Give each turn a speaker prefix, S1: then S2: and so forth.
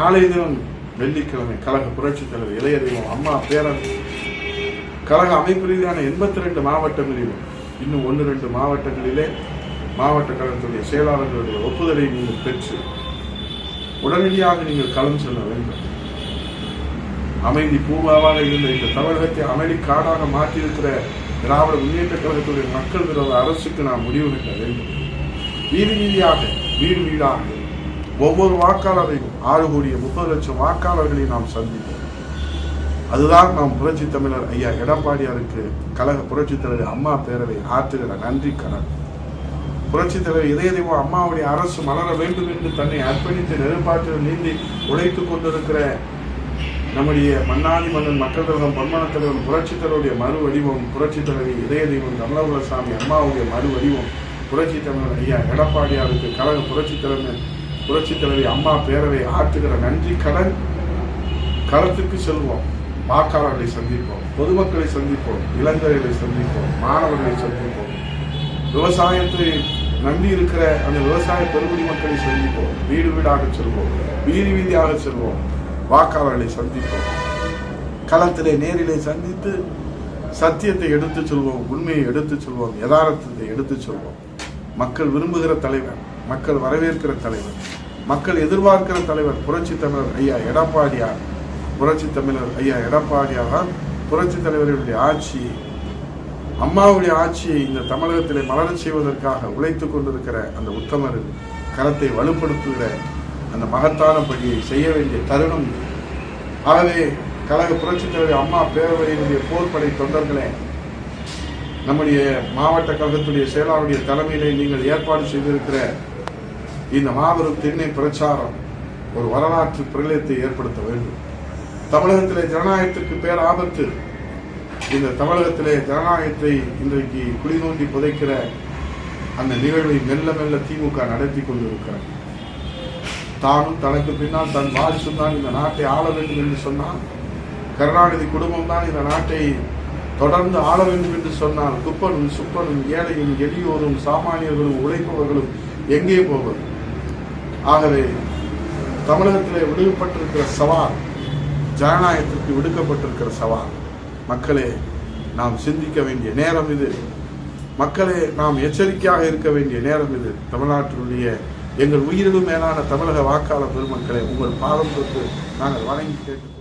S1: நாளைய தினம் வெள்ளிக்கிழமை கழக புரட்சித் தலைவர் இளைய தெய்வம் அம்மா பேரவை கழக அமைப்பு ரீதியான 82 மாவட்டங்களிலும் இன்னும் 1-2 மாவட்டங்களிலே மாவட்ட கழகத்துடைய செயலாளர்களுடைய ஒப்புதலை நீங்கள் பெற்று உடனடியாக நீங்கள் களம் செல்ல வேண்டும். அமைதி பூங்காவாக இருந்த இந்த தமிழகத்தை அமைதி காடாக மாற்றியிருக்கிற திராவிட முன்னேற்ற கழகத்துடைய மக்கள் விரோத அரசுக்கு நாம் முடிவு கட்ட வேண்டும். வீதி வீதியாக வீடு வீடாக ஒவ்வொரு வாக்காளரையும் 6,30,00,000 வாக்காளர்களை நாம் சந்திப்போம். அதுதான் நாம் புரட்சி தமிழர் ஐயா எடப்பாடியாருக்கு கழக புரட்சித் தலைவர் அம்மா பேரவை ஆற்றுகிற நன்றி கடன். புரட்சித் தலைவர் இதய தெய்வம் அம்மாவுடைய அரசு மலர வேண்டும் என்று தன்னை அர்ப்பணித்து நெருப்பாற்றில் நீந்தி உழைத்துக் கொண்டிருக்கிற நம்முடைய மன்னாதி மன்னன் மக்கள் கழகம் பொன்மன தலைவர் புரட்சித் தலைவருடைய மறு வடிவம் புரட்சித் தலைவர் இதய தெய்வம் தமிழகுலசாமி அம்மாவுடைய மறு வடிவம் புரட்சி தமிழர் ஐயா எடப்பாடியாருக்கு கழக புரட்சித் தலைவி அம்மா பேரவை ஆற்றுகிற நன்றி கடன். களத்துக்கு செல்வோம், வாக்காளர்களை சந்திப்போம், பொதுமக்களை சந்திப்போம், இளைஞர்களை சந்திப்போம், மாணவர்களை சந்திப்போம், விவசாயத்தை நம்பி இருக்கிற அந்த விவசாய பெருங்குடி மக்களை சந்திப்போம், வீடு வீடாக செல்வோம், வீதி வீதியாக செல்வோம், வாக்காளர்களை சந்திப்போம், களத்திலே நேரிலே சந்தித்து சத்தியத்தை எடுத்துச் சொல்வோம், உண்மையை எடுத்துச் சொல்வோம், யதார்த்தத்தை எடுத்துச் சொல்வோம். மக்கள் விரும்புகிற தலைவர், மக்கள் வரவேற்கிற தலைவர், மக்கள் எதிர்பார்க்கிற தலைவர் புரட்சி தமிழர் ஐயா எடப்பாடியார். புரட்சி தமிழர் ஐயா எடப்பாடியார் புரட்சி தலைவர்களுடைய ஆட்சி, அம்மாவுடைய ஆட்சியை இந்த தமிழகத்திலே மலரச் செய்வதற்காக உழைத்துக் கொண்டிருக்கிற அந்த உத்தமர் கரத்தை வலுப்படுத்துகிற அந்த மகத்தான பணியை செய்ய வேண்டிய தருணம். ஆகவே கழக புரட்சித் தலைவர் அம்மா பேரவையினுடைய போர்ப்படை தொண்டர்களே, நம்முடைய மாவட்ட கழகத்துடைய செயலாளருடைய தலைமையிலே நீங்கள் ஏற்பாடு செய்திருக்கிற இந்த மாபெரும் திண்ணை பிரச்சாரம் ஒரு வரலாற்று பிரளயத்தை ஏற்படுத்த வேண்டும். தமிழகத்திலே ஜனநாயகத்திற்கு பேர் ஆபத்து. இந்த தமிழகத்திலே ஜனநாயகத்தை இன்றைக்கு குழி நோண்டி புதைக்கிற அந்த நிகழ்வை மெல்ல மெல்ல திமுக நடத்தி கொண்டிருக்கிறார். தானும் தனக்கு பின்னால் தன் வாரிசும் தான் இந்த நாட்டை ஆள வேண்டும் என்று சொன்னால், கருணாநிதி குடும்பம் தான் இந்த நாட்டை தொடர்ந்து ஆள வேண்டும் என்று சொன்னால், குப்பனும் சுப்பனும் ஏழையும் எளியோரும் சாமானியர்களும் உழைப்பவர்களும் எங்கே போவது? ஆகவே தமிழகத்திலே விடுக்கப்பட்டிருக்கிற சவால், ஜனநாயகத்திற்கு விடுக்கப்பட்டிருக்கிற சவால். மக்களே, நாம் சிந்திக்க வேண்டிய நேரம் இது. மக்களே, நாம் எச்சரிக்கையாக இருக்க வேண்டிய நேரம் இது. தமிழ்நாட்டினுடைய எங்கள் உயிரிலும் மேலான தமிழக வாக்காளர் பெருமக்களே, உங்கள் பாதம் தொட்டு நாங்கள் வணங்கி கேட்டு